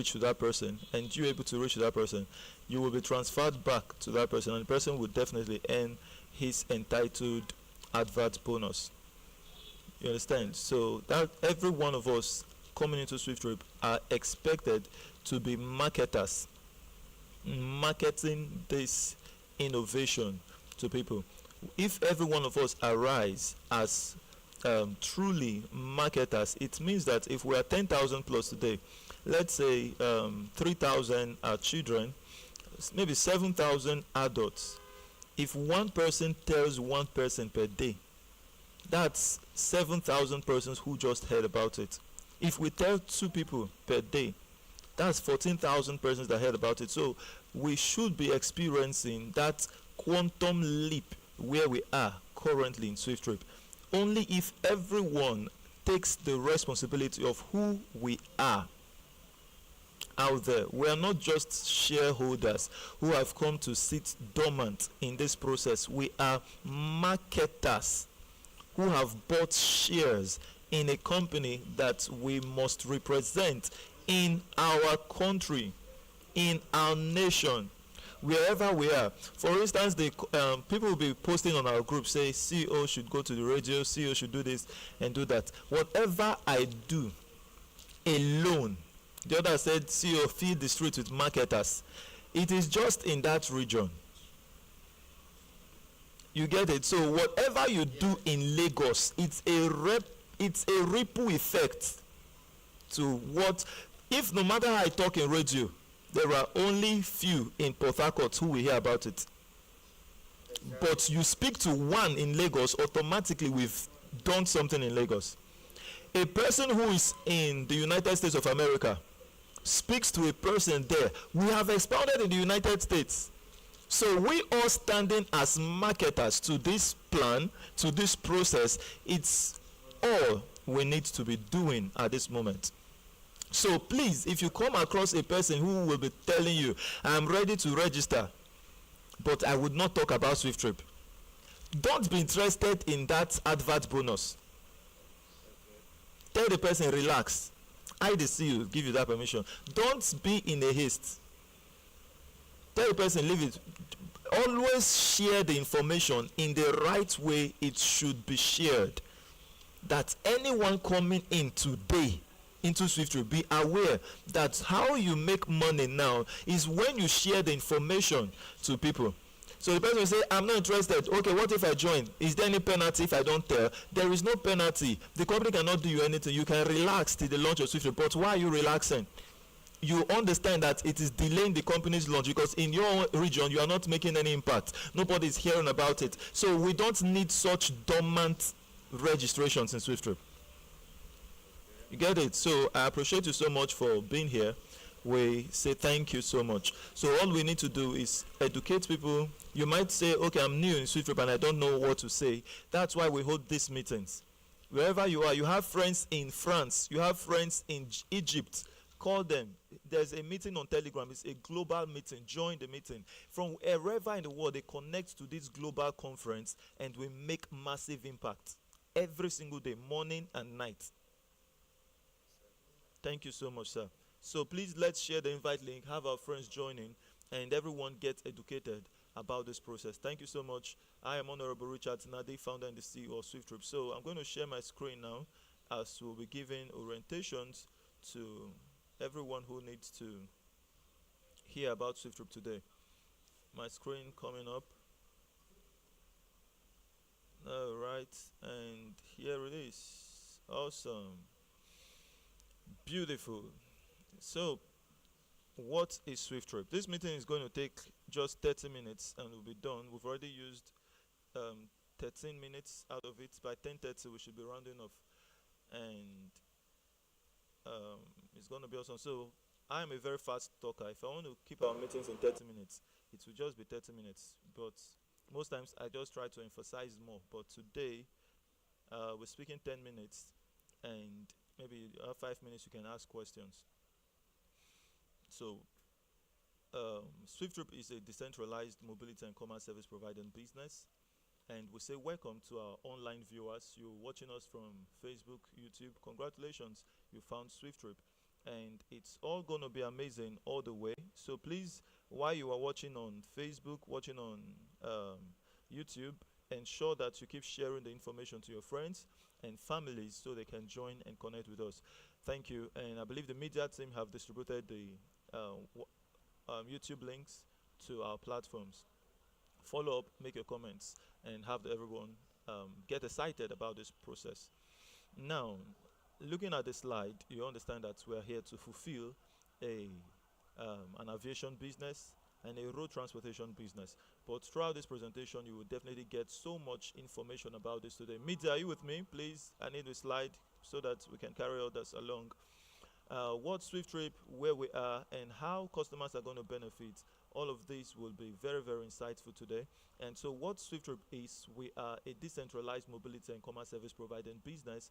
reach to that person and you're able to reach to that person, you will be transferred back to that person, and the person will definitely earn his entitled advert bonus. You understand? So that every one of us coming into SWIFTtrip are expected to be marketers, marketing this innovation to people. If every one of us arise as truly marketers, it means that if we are 10,000 plus today, let's say 3,000 are children, maybe 7,000 adults. If one person tells one person per day, that's 7,000 persons who just heard about it. If we tell 2 people per day, that's 14,000 persons that heard about it. So we should be experiencing that quantum leap where we are currently in SWIFTtrip. Only if everyone takes the responsibility of who we are out there. We are not just shareholders who have come to sit dormant in this process. We are marketers who have bought shares in a company that we must represent in our country, in our nation, wherever we are. For instance, people will be posting on our group, say CEO should go to the radio, CEO should do this and do that. Whatever I do alone, the other said CEO feed the street with marketers, it is just in that region. You get it? So whatever you do in Lagos, it's a ripple effect to what, if no matter how I talk in radio, there are only few in Port Harcourt who will hear about it. But you speak to one in Lagos, automatically we've done something in Lagos. A person who is in the United States of America speaks to a person there. We have expounded in the United States. So we all standing as marketers to this plan, to this process. It's all we need to be doing at this moment. So please, if you come across a person who will be telling you, I'm ready to register, but I would not talk about SWIFTtrip, don't be interested in that advert bonus. Tell the person, relax. I the CEO give you that permission. Don't be in a haste. Tell the person, leave it. Always share the information in the right way it should be shared. That anyone coming in today into SWIFTtrip, be aware that how you make money now is when you share the information to people. So the person will say, I'm not interested. Okay, what if I join? Is there any penalty if I don't tell? There is no penalty. The company cannot do you anything. You can relax till the launch of SWIFTtrip. But why are you relaxing? You understand that it is delaying the company's launch because in your region you are not making any impact. Nobody is hearing about it. So we don't need such dormant registrations in SWIFTtrip. You get it? So I appreciate you so much for being here. We say thank you so much. So all we need to do is educate people. You might say, okay, I'm new in SWIFTtrip and I don't know what to say. That's why we hold these meetings. Wherever you are, you have friends in France, you have friends in Egypt, call them. There's a meeting on Telegram. It's a global meeting. Join the meeting. From wherever in the world, they connect to this global conference and we make massive impact every single day, morning and night. Thank you so much, sir. So please, let's share the invite link, have our friends joining, and everyone get educated about this process. Thank you so much. I am Honorable Richard Nadi, founder and the CEO of SWIFTtrip. So I'm going to share my screen now as we'll be giving orientations to everyone who needs to hear about SWIFTtrip today. My screen coming up. All right, and here it is. Awesome. Beautiful. So what is SWIFTtrip? This meeting is going to take just 30 minutes and we'll be done. We've already used 13 minutes out of it. By 10:30 we should be rounding off, and it's going to be awesome. So I'm a very fast talker. If I want to keep our meetings in 30 minutes, it will just be 30 minutes, but most times I just try to emphasize more. But today we're speaking 10 minutes, and maybe 5 minutes you can ask questions. So SWIFTtrip is a decentralized mobility and commerce service provider in business, and we say welcome to our online viewers. You're watching us from Facebook, YouTube. Congratulations, you found SWIFTtrip. and it's all going to be amazing all the way. So please, while you are watching on Facebook, watching on YouTube, ensure that you keep sharing the information to your friends and families so they can join and connect with us. Thank you. And I believe the media team have distributed the YouTube links to our platforms. Follow up, make your comments, and have everyone get excited about this process. Now, looking at the slide, you understand that we are here to fulfill a an aviation business and a road transportation business. But throughout this presentation, you will definitely get so much information about this today. Media, are you with me? Please, I need a slide so that we can carry all this along. What SWIFTtrip, where we are, and how customers are going to benefit. All of this will be very, very insightful today. And so what SWIFTtrip is, we are a decentralized mobility and commerce service providing business,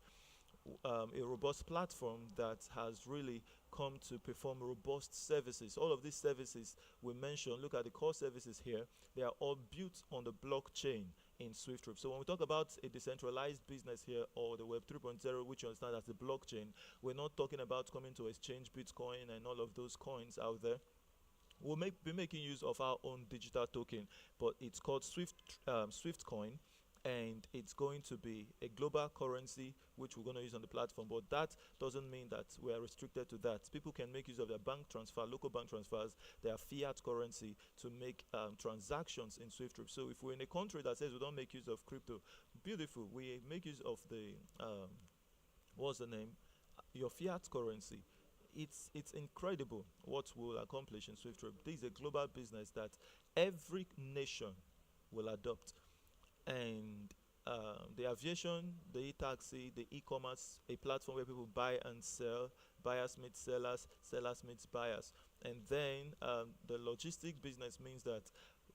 a robust platform that has really come to perform robust services. All of these services we mentioned, look at the core services here, they are all built on the blockchain in SWIFTtrip. So when we talk about a decentralized business here, or the Web 3.0, which you understand as the blockchain, we're not talking about coming to exchange Bitcoin and all of those coins out there. We'll be making use of our own digital token, but it's called Swift Coin, and it's going to be a global currency which we're going to use on the platform. But that doesn't mean that we are restricted to that. People can make use of their bank transfer, local bank transfers, their fiat currency to make transactions in SWIFTtrip. So if we're in a country that says we don't make use of crypto, beautiful, we make use of the what's the name, your fiat currency. It's incredible what we'll accomplish in SWIFTtrip. This is a global business that every nation will adopt. And the aviation, the e-taxi, the e-commerce, a platform where people buy and sell, buyers meet sellers, sellers meet buyers. And then the logistic business means that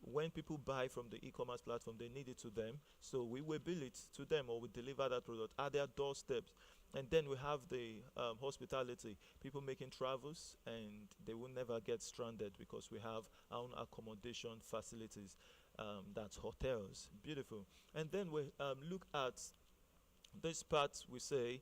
when people buy from the e-commerce platform, they need it to them. So we will bill it to them, or we deliver that product at their doorsteps. And then we have the hospitality, people making travels, and they will never get stranded because we have our own accommodation facilities. That's hotels. Beautiful. And then we look at this part. We say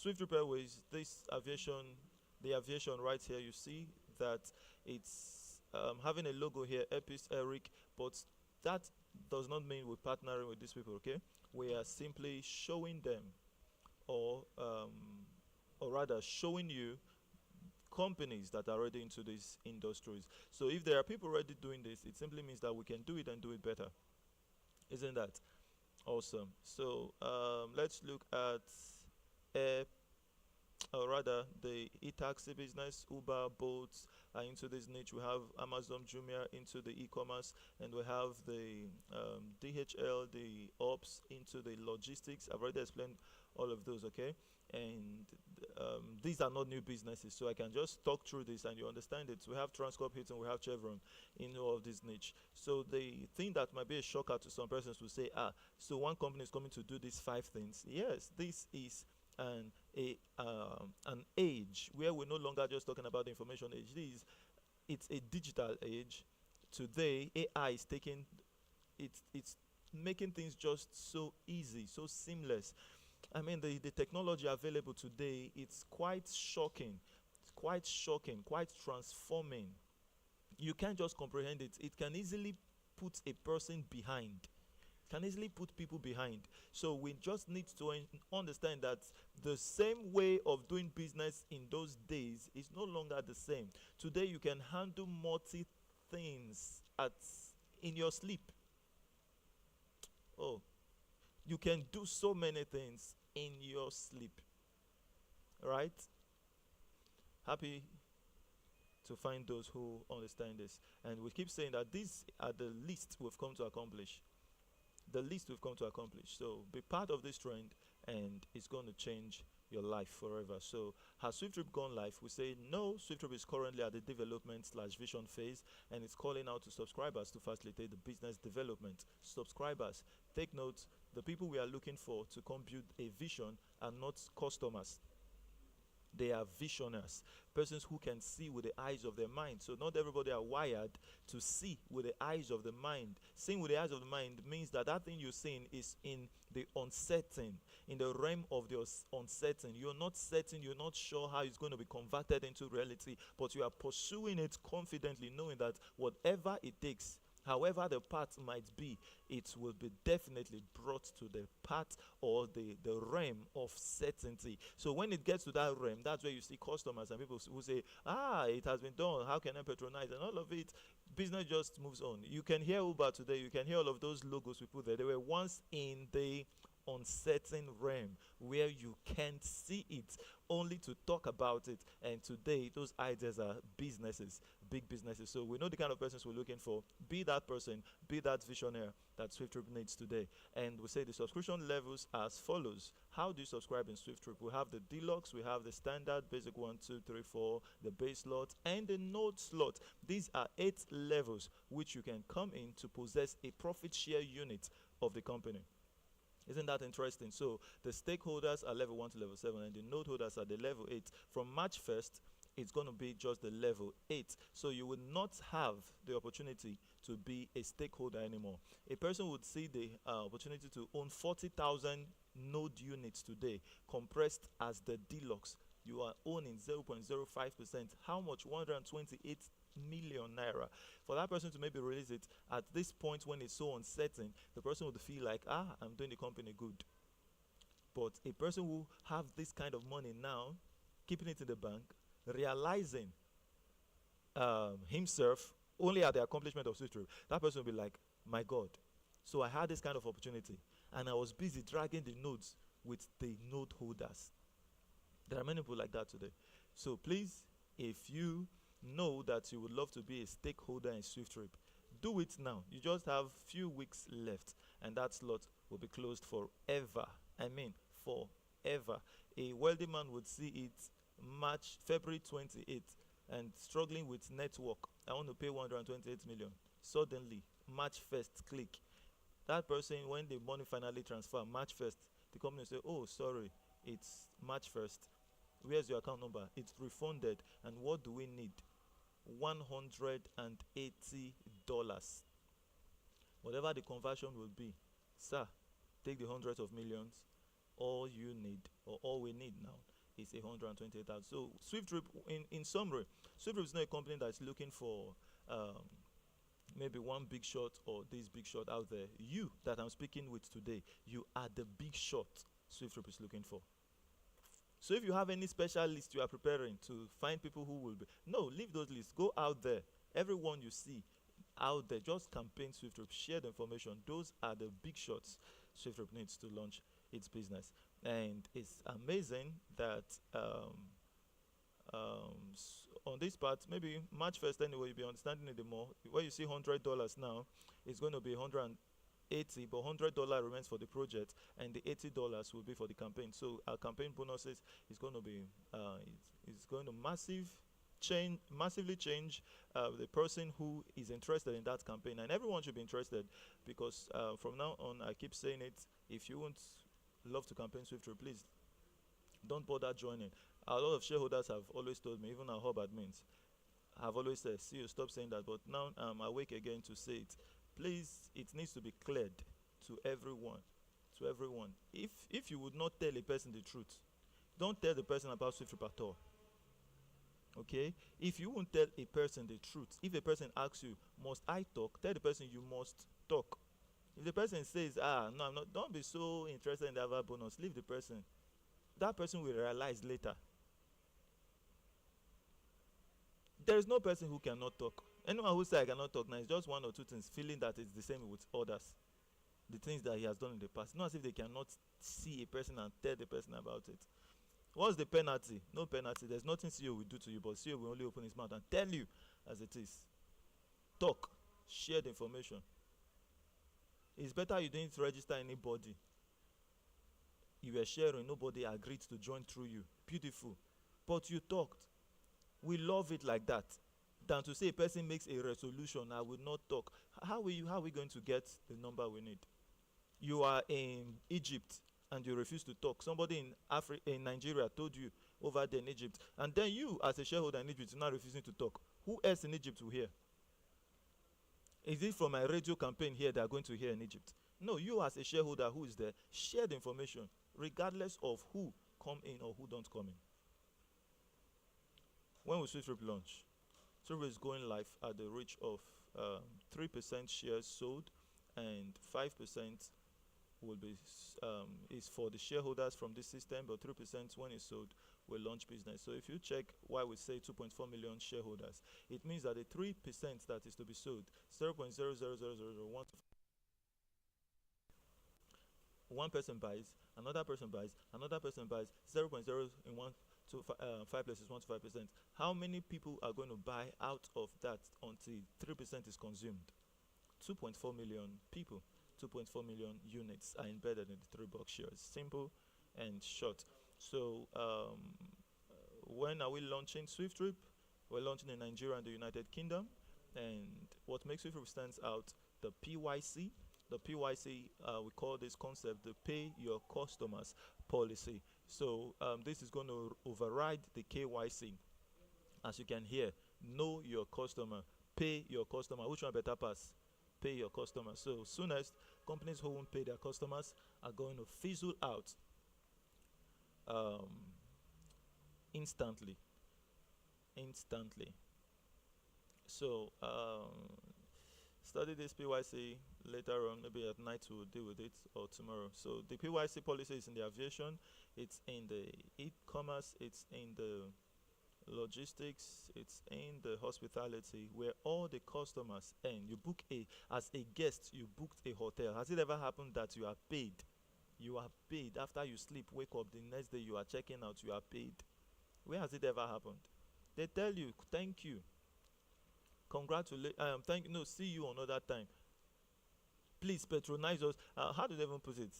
SWIFTtrip Airways, this aviation, the aviation right here, you see that it's having a logo here, Epis Eric, but that does not mean we're partnering with these people, okay? We are simply showing them, or rather showing you companies that are already into these industries. So if there are people already doing this, it simply means that we can do it and do it better. Isn't that awesome? So let's look at or rather the e-taxi business. Uber, Bolt are into this niche. We have Amazon, Jumia into the e-commerce, and we have the DHL, the ops into the logistics. I've already explained all of those, okay? And these are not new businesses, so I can just talk through this and you understand it. We have Transcorp, Hilton, we have Chevron in all of this niche. So the thing that might be a shocker to some persons will say, so one company is coming to do these 5 things. Yes, this is an age where we're no longer just talking about the information age. It's a digital age. Today, AI is taking it's making things just so easy, so seamless. I mean, the technology available today, it's quite shocking, quite transforming. You can't just comprehend it. It can easily put a person behind, can easily put people behind. So we just need to understand that the same way of doing business in those days is no longer the same. Today you can handle multi things in your sleep. Oh, you can do so many things in your sleep, right? Happy to find those who understand this. And we keep saying that these are the least we've come to accomplish. The least we've come to accomplish. So be part of this trend, and it's going to change your life forever. So has SWIFTtrip gone live? We say no. SWIFTtrip is currently at the development/vision phase, and it's calling out to subscribers to facilitate the business development. Subscribers, take note, the people we are looking for to come build a vision are not customers. They are visionaries, persons who can see with the eyes of their mind. So not everybody are wired to see with the eyes of the mind. Seeing with the eyes of the mind means that that thing you're seeing is in the uncertain, in the realm of the uncertain. You're not certain, you're not sure how it's going to be converted into reality, but you are pursuing it confidently, knowing that whatever it takes, however the path might be, it will be definitely brought to the path or the realm of certainty. So when it gets to that realm, that's where you see customers and people who say, it has been done, how can I patronize? And all of it, business just moves on. You can hear Uber today, you can hear all of those logos we put there. They were once in the uncertain realm where you can't see it, only to talk about it. And today those ideas are businesses, big businesses. So we know the kind of persons we're looking for. Be that person, be that visionary that SWIFTtrip needs today. And we say the subscription levels as follows. How do you subscribe in SWIFTtrip? We have the deluxe, we have the standard, basic 1, 2, 3, 4, the base slot, and the node slot. These are 8 levels which you can come in to possess a profit share unit of the company. Isn't that interesting? So the stakeholders are level 1 to level 7, and the node holders are the level 8. From March 1st, it's going to be just the level 8. So you will not have the opportunity to be a stakeholder anymore. A person would see the opportunity to own 40,000 node units today, compressed as the deluxe. You are owning 0.05%. How much? 128 million naira. For that person to maybe release it at this point when it's so uncertain, the person would feel like, I'm doing the company good. But a person who have this kind of money now, keeping it in the bank, realizing himself only at the accomplishment of SWIFTtrip, that person will be like, my God, so I had this kind of opportunity and I was busy dragging the nodes with the node holders. There are many people like that today. So please, if you know that you would love to be a stakeholder in SWIFTtrip, do it now. You just have few weeks left and that slot will be closed forever. I mean forever. A wealthy man would see it February 28th and struggling with network. I want to pay 128 million. Suddenly, March 1st, click. That person, when the money finally transfer, March 1st, the company will say, oh, sorry, it's March 1st. Where's your account number? It's refunded. And what do we need? $180. Whatever the conversion will be, sir, take the hundreds of millions. All you need, or all we need now, is 128,000. So SWIFTtrip, in summary, SWIFTtrip is not a company that's looking for maybe one big shot or this big shot out there. You that I'm speaking with today, you are the big shot SWIFTtrip is looking for. So if you have any special list you are preparing to find people who will be, no, leave those lists. Go out there. Everyone you see out there, just campaign SWIFTtrip, share the information. Those are the big shots SWIFTtrip needs to launch its business. And it's amazing that on this part, maybe March 1st anyway, you'll be understanding it more. Where you see $100 now, it's going to be 180, but $100 remains for the project, and the $80 will be for the campaign. So our campaign bonuses is going to be it's going to massively change the person who is interested in that campaign, and everyone should be interested, because from now on, I keep saying it, if you won't love to campaign SWIFTtrip, please don't bother joining. A lot of shareholders have always told me, even our hub admins have always said, see, you stop saying that, but now I'm awake again to say it. Please, it needs to be cleared to everyone. If you would not tell a person the truth, don't tell the person about SWIFTtrip at all. Okay? If you won't tell a person the truth, if a person asks you, must I talk? Tell the person you must talk. If the person says, no, I'm not, don't be so interested in the other bonus, leave the person. That person will realize later. There is no person who cannot talk. Anyone who says I cannot talk now is just one or two things, feeling that it's the same with others. The things that he has done in the past. Not as if they cannot see a person and tell the person about it. What's the penalty? No penalty. There's nothing CEO will do to you, but CEO will only open his mouth and tell you as it is. Talk. Share the information. It's better you didn't register anybody. You were sharing, nobody agreed to join through you. Beautiful. But you talked. We love it like that. Than to say a person makes a resolution, I will not talk. How are we going to get the number we need? You are in Egypt and you refuse to talk. Somebody in Nigeria told you, over there in Egypt, and then you as a shareholder in Egypt are now refusing to talk, who else in Egypt will hear? Is it from my radio campaign here they are going to hear in Egypt? No, you as a shareholder who is there, share the information regardless of who come in or who don't come in. When will SWIFTtrip launch? SWIFTtrip is going live at the reach of 3% shares sold, and 5% will be is for the shareholders from this system, but 3% when it's sold will launch business. So if you check why we say 2.4 million shareholders, it means that the 3% that is to be sold, 0.00001, one person buys, another person buys, another person buys, 0.0 in 1 to 5 places, 1 to 5%. How many people are going to buy out of that until 3% is consumed? 2.4 million people. 2.4 million units are embedded in the $3 shares. Simple and short. So when are we launching SWIFTtrip? We're launching in Nigeria and the United Kingdom. And what makes SWIFTtrip stands out, the PYC. The PYC, we call this concept the pay your customers policy. So this is going to override the KYC. As you can hear, know your customer, pay your customer. Which one better pass? Pay your customers. So soonest, companies who won't pay their customers are going to fizzle out instantly. So study this PYC later on, maybe at night we'll deal with it, or tomorrow. So the PYC policy is in the aviation, it's in the e-commerce, it's in the logistics, it's in the hospitality, where all the customers earn. You book as a guest, you booked a hotel. Has it ever happened that you are paid? You are paid after you sleep, wake up, the next day you are checking out, you are paid. Where has it ever happened? They tell you, thank you, congratulations, see you another time. Please patronize us. How do they even put it?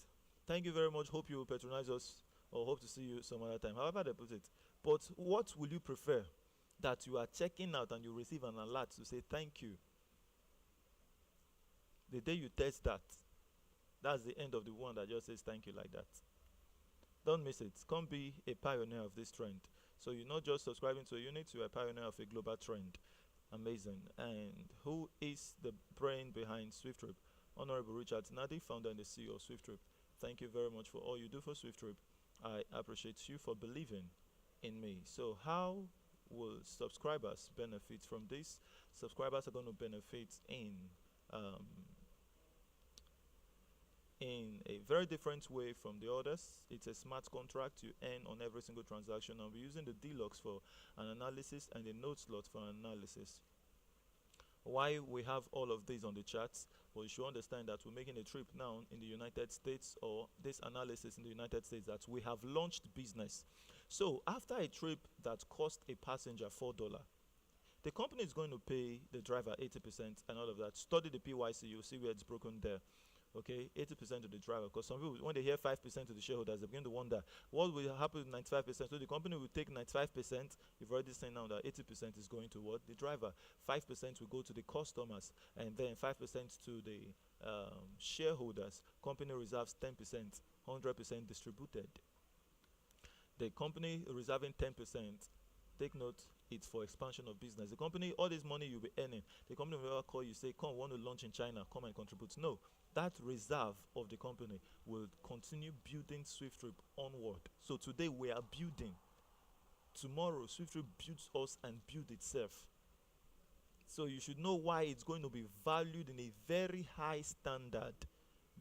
Thank you very much, hope you will patronize us, or hope to see you some other time. However they put it. But what will you prefer? That you are checking out and you receive an alert to say thank you. The day you test that, that's the end of the one that just says thank you like that. Don't miss it. Come be a pioneer of this trend. So you're not just subscribing to a unit, you're a pioneer of a global trend. Amazing. And who is the brain behind SWIFTtrip? Honorable Richard Nadi, founder and the CEO of SWIFTtrip. Thank you very much for all you do for SWIFTtrip. I appreciate you for believing in me. So how will subscribers benefit from this? Subscribers are going to benefit in a very different way from the others. It's a smart contract you earn on every single transaction. I'll be using the D-Logs for an analysis and the node slot for an analysis. Why we have all of these on the charts? Well, you should understand that we're making a trip now in the United States, or this analysis in the United States, that we have launched business. So after a trip that cost a passenger $4, the company is going to pay the driver 80% and all of that. Study the PYC, you'll see where it's broken there. Okay, 80% to the driver, because some people, when they hear 5% to the shareholders, they begin to wonder what will happen with 95%. So the company will take 95%. You've already seen now that 80% is going to what? The driver. 5% will go to the customers, and then 5% to the shareholders. Company reserves 10%, 100% distributed. The company reserving 10%, take note, it's for expansion of business. The company, all this money you'll be earning, the company will never call you, say, come, want to launch in China, come and contribute. No, that reserve of the company will continue building SWIFTtrip onward. So today we are building. Tomorrow SWIFTtrip builds us and builds itself. So you should know why it's going to be valued in a very high standard,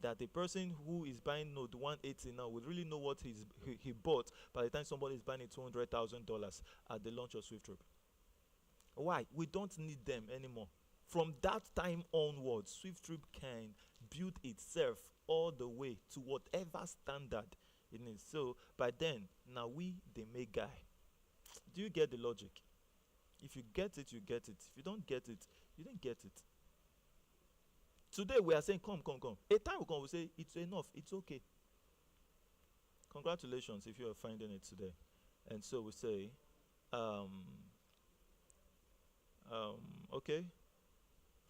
that the person who is buying node 180 now will really know what he bought by the time somebody is buying it $200,000 at the launch of SWIFTtrip. Why? We don't need them anymore. From that time onwards, SWIFTtrip can build itself all the way to whatever standard it is. So by then, now we the make guy. Do you get the logic? If you get it, you get it. If you don't get it, you didn't get it. Today we are saying, come. A time will come, we say, it's enough, it's okay. Congratulations if you are finding it today. And so we say, okay,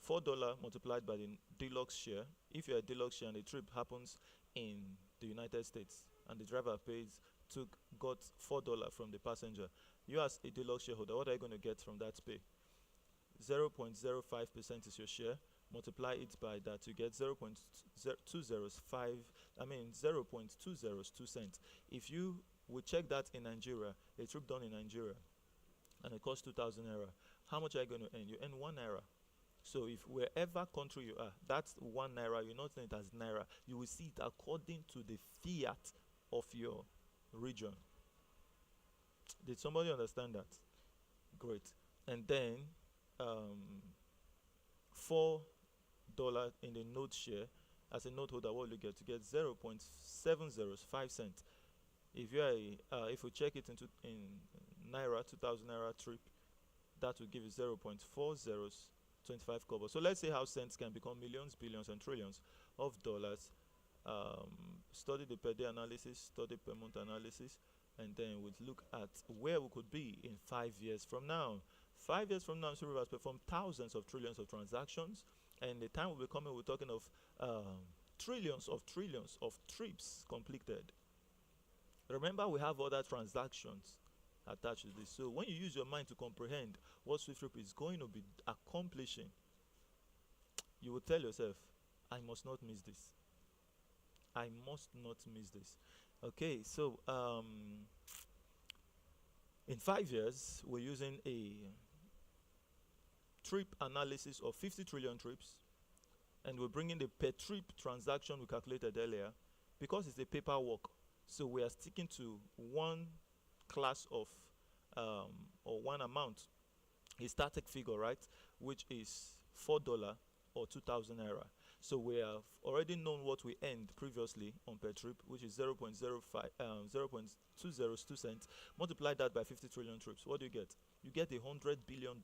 $4 multiplied by the deluxe share. If you're a deluxe share and the trip happens in the United States and the driver pays got $4 from the passenger. You as a deluxe shareholder, what are you going to get from that pay? 0.05% is your share. Multiply it by that, you get 0.202 cents. If you would check that in Nigeria, a trip done in Nigeria, and it costs 2,000 naira, how much are you going to earn? You earn 1 naira. So if wherever country you are, that's 1 naira, you're not saying it as naira. You will see it according to the fiat of your region. Did somebody understand that? Great. And then $4 in the note share. As a note holder, what will you get? You get 0.705 cents. If you are if we check it in naira, 2,000 naira trip, that will give you 0.4025 kobo. So let's see how cents can become millions, billions, and trillions of dollars. Study the per day analysis, study per month analysis, and then we'll look at where we could be in 5 years from now. 5 years from now, SWIFT has performed thousands of trillions of transactions, and the time will be coming, we're talking of trillions of trips completed. Remember, we have other transactions attached to this. So when you use your mind to comprehend what SWIFTtrip is going to be accomplishing, you will tell yourself, I must not miss this. I must not miss this. Okay, so in 5 years, we're using a trip analysis of 50 trillion trips, and we're bringing the per trip transaction we calculated earlier. Because it's a paperwork, so we are sticking to one class of or one amount, a static figure, right, which is $4 or 2,000 naira. So we have already known what we earned previously on per trip, which is 0.202 cents. Multiply that by 50 trillion trips. What do you get? You get $100 billion.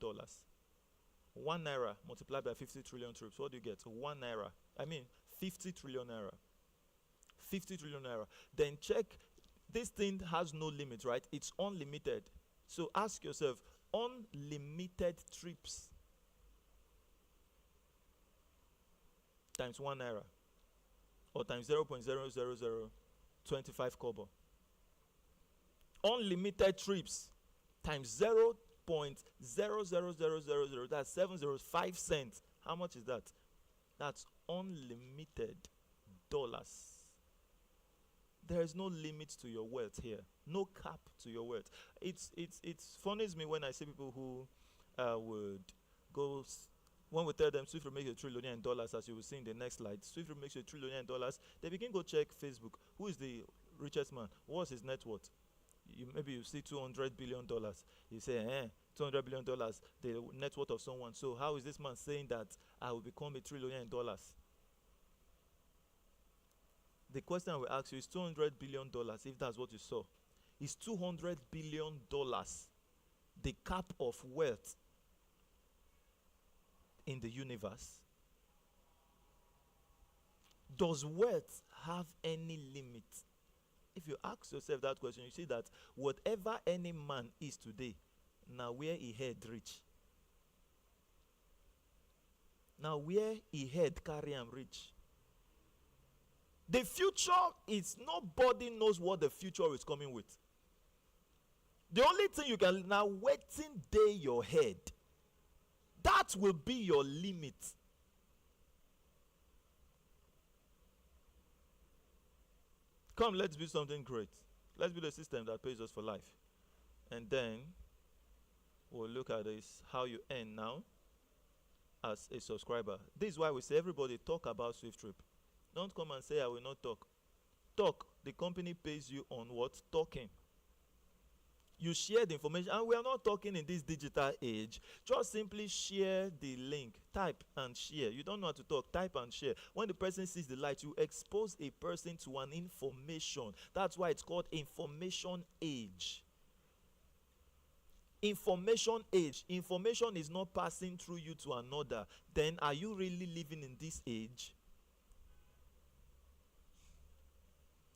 1 naira multiplied by 50 trillion trips. What do you get? 1 naira. I mean 50 trillion naira. 50 trillion naira. Then check, this thing has no limit, right? It's unlimited. So ask yourself, unlimited trips times 1 naira or times 0.00025 kobo. Unlimited trips times 0.00000, that's 705 cents. How much is that? That's unlimited dollars. There is no limit to your wealth here, no cap to your wealth. It's funnies me when I see people who would go, when we tell them SWIFT will make $1 trillion in dollars, as you will see in the next slide, SWIFT will make $1 trillion in dollars, they begin go check Facebook. Who is the richest man? What's his net worth? Maybe you see $200 billion. You say, $200 billion, the net worth of someone. So how is this man saying that I will become $1 trillion in dollars? The question I will ask you is $200 billion, if that's what you saw. Is $200 billion the cap of wealth in the universe? Does wealth have any limit? If you ask yourself that question, you see that whatever any man is today, now where he head reach. Now where he head carry him reach. The future is, nobody knows what the future is coming with. The only thing you can now waiting day your head. That will be your limit. Come, let's build something great. Let's build a system that pays us for life. And then we'll look at this, how you earn now as a subscriber. This is why we say everybody talk about SWIFTtrip. Don't come and say I will not talk. Talk. The company pays you on what? Talking. You share the information, and we are not talking in this digital age. Just simply share the link. Type and share. You don't know how to talk. Type and share. When the person sees the light, you expose a person to an information. That's why it's called information age. Information age. Information is not passing through you to another. Then are you really living in this age?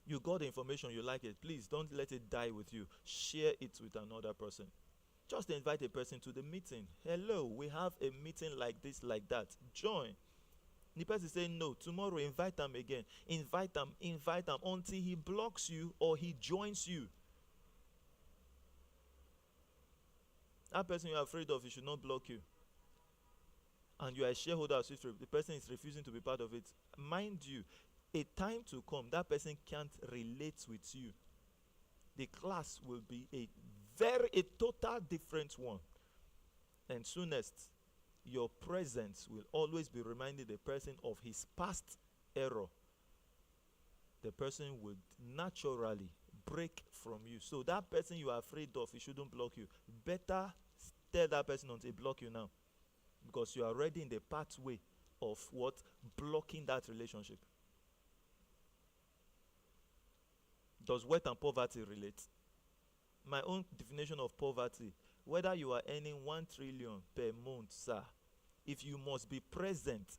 You got the information, you like it. Please don't let it die with you. Share it with another person. Just invite a person to the meeting. Hello, we have a meeting like this, like that. Join. The person say no. Tomorrow, invite them again. Invite them until he blocks you or he joins you. That person you're afraid of, he should not block you. And you are a shareholder of SWIFTtrip, the person is refusing to be part of it. Mind you, a time to come, that person can't relate with you. The class will be a total different one. And soonest, your presence will always be reminding the person of his past error. The person would naturally break from you. So that person you are afraid of, he shouldn't block you. Better tell that person not to block you now, because you are already in the pathway of what? Blocking that relationship. Does wealth and poverty relate? My own definition of poverty, whether you are earning 1 trillion per month, sir, if you must be present,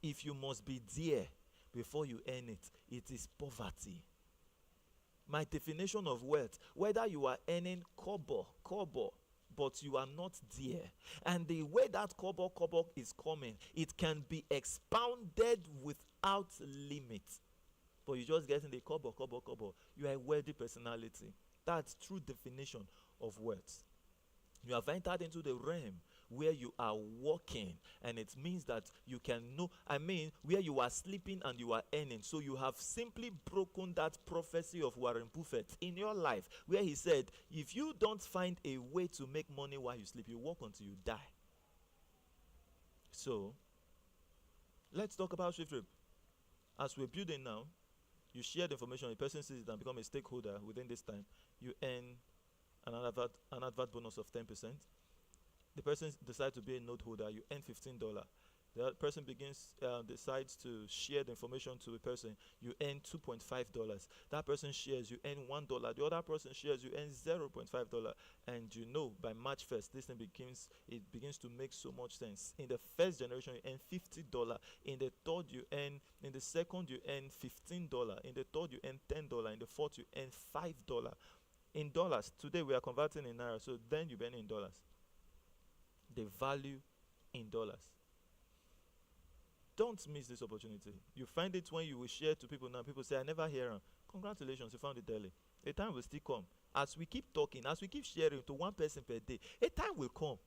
if you must be there before you earn it, it is poverty. My definition of wealth, whether you are earning kobo, but you are not there, and the way that kobo is coming, it can be expounded without limit, but you just getting the kobo, you are a wealthy personality. That's true definition of wealth. You have entered into the realm where you are walking, and it means that you can know, where you are sleeping and you are earning. So you have simply broken that prophecy of Warren Buffett in your life, where he said, if you don't find a way to make money while you sleep, you work until you die. So let's talk about SWIFTtrip. As we're building now, you share the information, the person sees it and become a stakeholder. Within this time, you earn an advert bonus of 10%. The person decides to be a node holder, you earn $15. The person decides to share the information to a person, you earn $2.5. That person shares, you earn $1. The other person shares, you earn $0.5. And you know, by March 1st, this thing begins to make so much sense. In the first generation, you earn $50. In the second, you earn $15. In the third, you earn $10. In the fourth, you earn $5. In dollars, today we are converting in naira, so then you earn in dollars. The value in dollars. Don't miss this opportunity. You find it when you will share to people now. People say, I never hear them. Congratulations, you found it early. A time will still come. As we keep talking, as we keep sharing to one person per day, a time will come.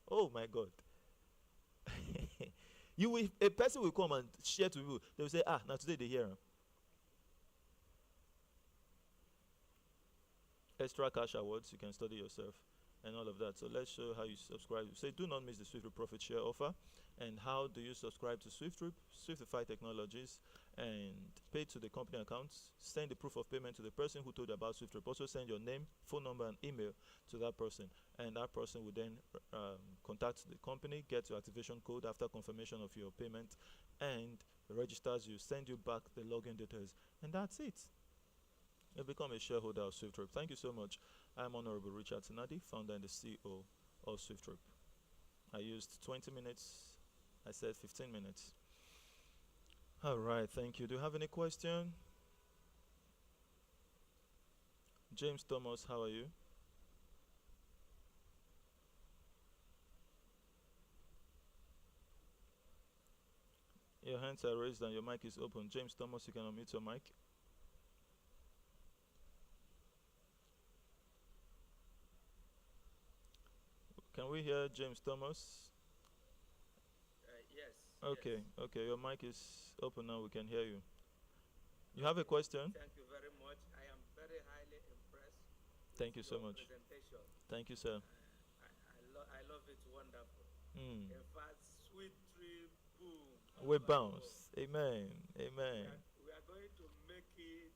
Oh my God. A person will come and share to people. They will say, now today they hear them. Extra cash awards, you can study yourself and all of that. So let's show how you subscribe. Say, do not miss the SWIFTtrip profit share offer. And how do you subscribe to SWIFTtrip? SWIFTIFY Technologies, and pay to the company accounts. Send the proof of payment to the person who told you about SWIFTtrip. Also send your name, phone number, and email to that person. And that person will then contact the company, get your activation code after confirmation of your payment, and registers you, send you back the login details. And that's it. You become a shareholder of SWIFTtrip. Thank you so much. I'm Honorable Richard Tinadi, founder and the CEO of SWIFTtrip. I used 20 minutes. I said 15 minutes. All right, thank you. Do you have any question? James Thomas, how are you? Your hands are raised and your mic is open. James Thomas, you can unmute your mic. Can we hear James Thomas? Yes. Okay, yes. Okay. Your mic is open now. We can hear you. You have a question? Thank you very much. I am very highly impressed. Thank you so much. Presentation. Thank you, sir. I love it. Wonderful. In fact, SWIFTtrip, boom. We bounce. Amen. Amen. We are going to make it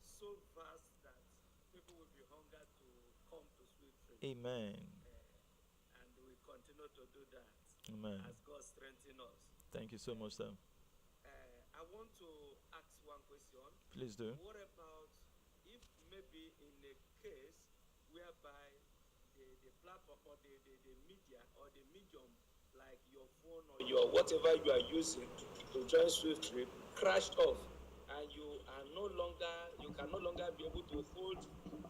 so vast that people will be hungry to come to SWIFTtrip. Amen. And we continue to do that. Amen. As God strengthens us. Thank you so much, sir. I want to ask one question. Please do. What about if maybe in a case whereby the platform or the media or the medium, like your phone or your whatever you are using to join SWIFTtrip, crashed off, and you can no longer be able to hold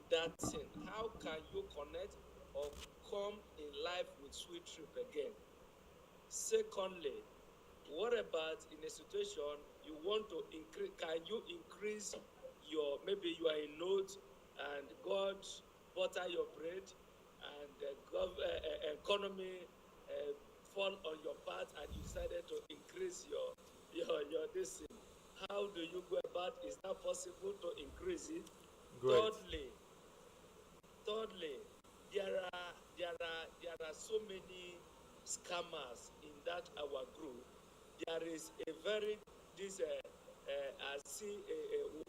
that thing? How can you connect or come in live with SWIFTtrip again? Secondly, what about in a situation you want to increase? Can you increase maybe you are in note and God butter your bread and economy fall on your part and you decided to increase your this thing. How do you go about? Is that possible to increase it? Great. Thirdly, there are so many scammers in that our group. There is a very this I see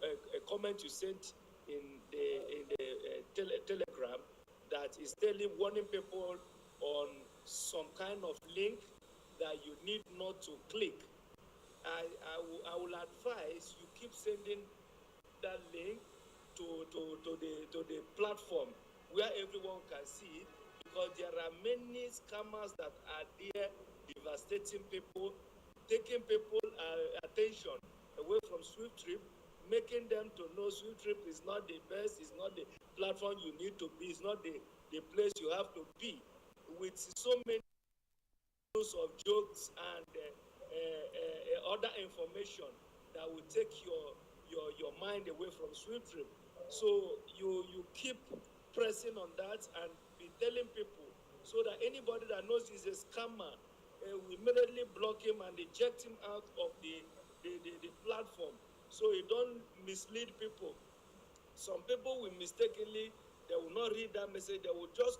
a comment you sent in the telegram that is warning people on some kind of link that you need not to click. I will advise you keep sending that link to the platform where everyone can see it, because there are many scammers that are there devastating people, taking people attention away from SWIFTtrip, making them to know SWIFTtrip is not the best, is not the platform you need to be, it's not the place you have to be, with so many of jokes and other information that will take your mind away from SWIFTtrip. So you keep pressing on that and be telling people, so that anybody that knows he's a scammer, we immediately block him and eject him out of the platform, so you don't mislead people. Some people will mistakenly, they will not read that message, they will just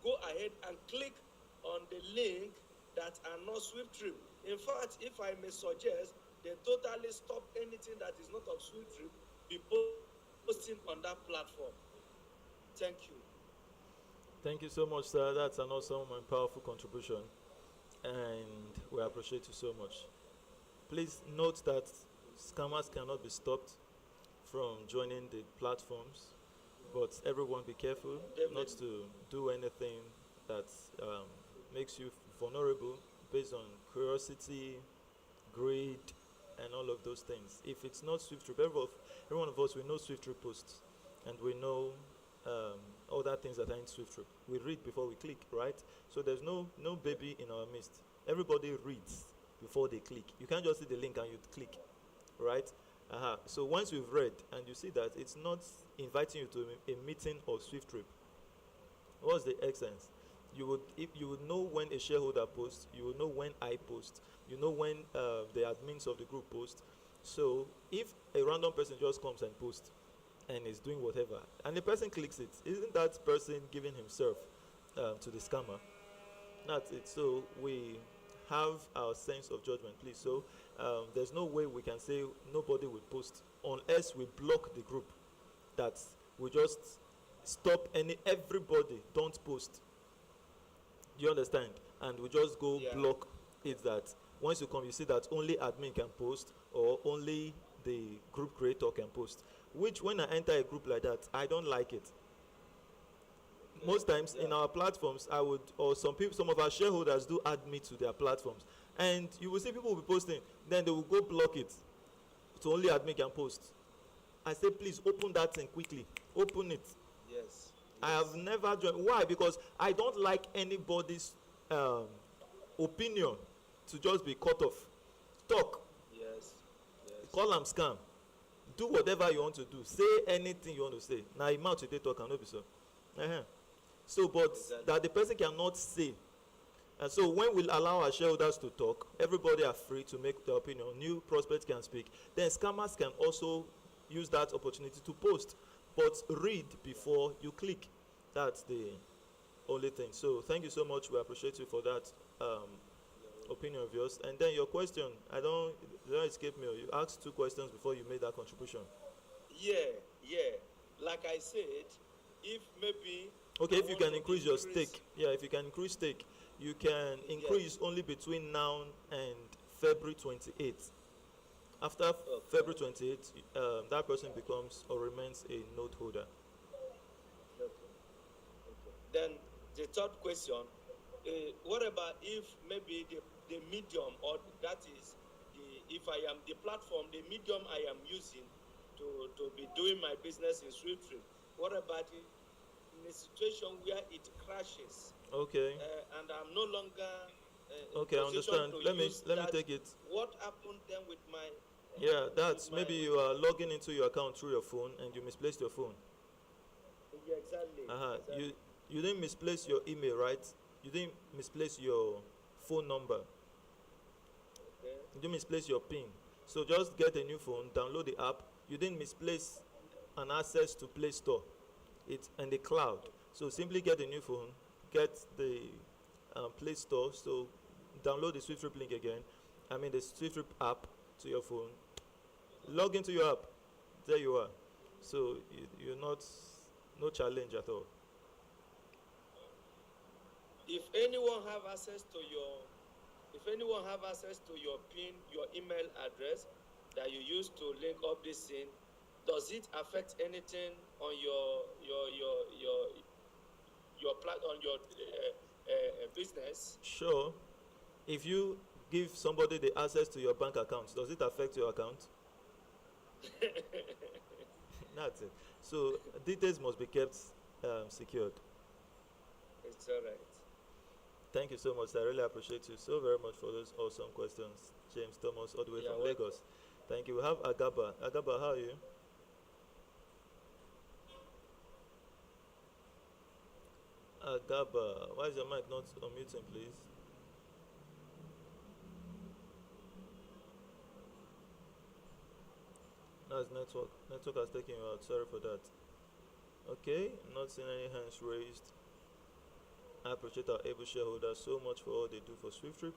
go ahead and click on the link that are not SWIFTtrip. In fact, if I may suggest, they totally stop anything that is not of SWIFTtrip be posting on that platform. Thank you. Thank you so much, sir. That's an awesome and powerful contribution, and we appreciate you so much. Please note that scammers cannot be stopped from joining the platforms, but everyone be careful not to do anything that makes you vulnerable based on curiosity, greed, and all of those things. If it's not SWIFTtrip, every one of us, we know SWIFTtrip posts, and we know other things that are in SWIFTtrip. We read before we click, right? So there's no baby in our midst. Everybody reads before they click. You can't just see the link and you click, right? So once you've read and you see that it's not inviting you to a meeting of SWIFTtrip, what's the essence? You would know when a shareholder posts, you will know when I post, you know when the admins of the group post. So if a random person just comes and posts and is doing whatever, and the person clicks it, isn't that person giving himself to the scammer? That's it. So we have our sense of judgment, please. So there's no way we can say nobody will post unless we block the group. That we just stop everybody don't post. Do you understand? And we just go block it, that once you come, you see that only admin can post or only the group creator can post. Which, when I enter a group like that, I don't like it. Most times in our platforms, some of our shareholders do add me to their platforms, and you will see people will be posting, then they will go block it, so only admin can post. I say, please open that thing quickly. Open it. Yes. I have never joined. Why? Because I don't like anybody's opinion to just be cut off. Talk. Yes. Call them scam. Do whatever you want to do. Say anything you want to say. Now, mouth today talk cannot be so. So, but exactly. That the person cannot say. And so, when we allow our shareholders to talk, everybody are free to make their opinion. New prospects can speak. Then scammers can also use that opportunity to post. But read before you click. That's the only thing. So thank you so much. We appreciate you for that opinion of yours. And then your question, don't escape me. You asked 2 questions before you made that contribution. Yeah. Like I said, if maybe... Okay, if you can increase your stake. Yeah, if you can increase stake, you can increase only between now and February 28th. After February 28th, that person becomes or remains a note holder. Then the third question, what about if maybe the medium, or that is, if I am the platform, the medium I am using to be doing my business in SWIFTtrip, what about in a situation where it crashes? Okay. And I'm no longer okay, I understand. Let me take it. What happened then with my... Yeah, that's maybe you are logging into your account through your phone and you misplaced your phone. Yeah, exactly. Exactly. You didn't misplace your email, right? You didn't misplace your phone number. Okay. You didn't misplace your PIN. So just get a new phone, download the app. You didn't misplace an access to Play Store. It's in the cloud. So simply get a new phone, get the Play Store. So download the SWIFTtrip link again. I mean the SWIFTtrip app to your phone. Log into your app. There you are. So you're not, no challenge at all. If anyone have access to your PIN, your email address that you use to link up this thing, does it affect anything on your business? Sure. If you give somebody the access to your bank account, does it affect your account? That's it. So details must be kept secured. It's all right. Thank you so much. I really appreciate you so very much for those awesome questions, James Thomas, all the way You're from welcome. Lagos. Thank you. We have Agaba. Agaba, how are you? Agaba, why is your mic not unmuting, please? That's network. Network has taken you out. Sorry for that. Okay, not seeing any hands raised. I appreciate our able shareholders so much for all they do for SWIFTtrip.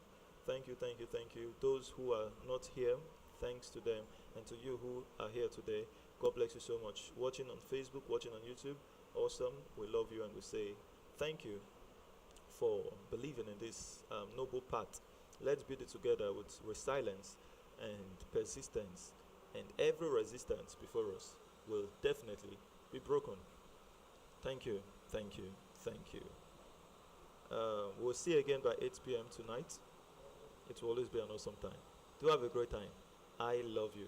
Thank you, thank you, thank you. Those who are not here, thanks to them. And to you who are here today, God bless you so much. Watching on Facebook, watching on YouTube, awesome. We love you and we say thank you for believing in this noble path. Let's build it together with resilience and persistence. And every resistance before us will definitely be broken. Thank you, thank you, thank you. We'll see you again by 8 p.m. tonight. It will always be an awesome time. Do have a great time. I love you.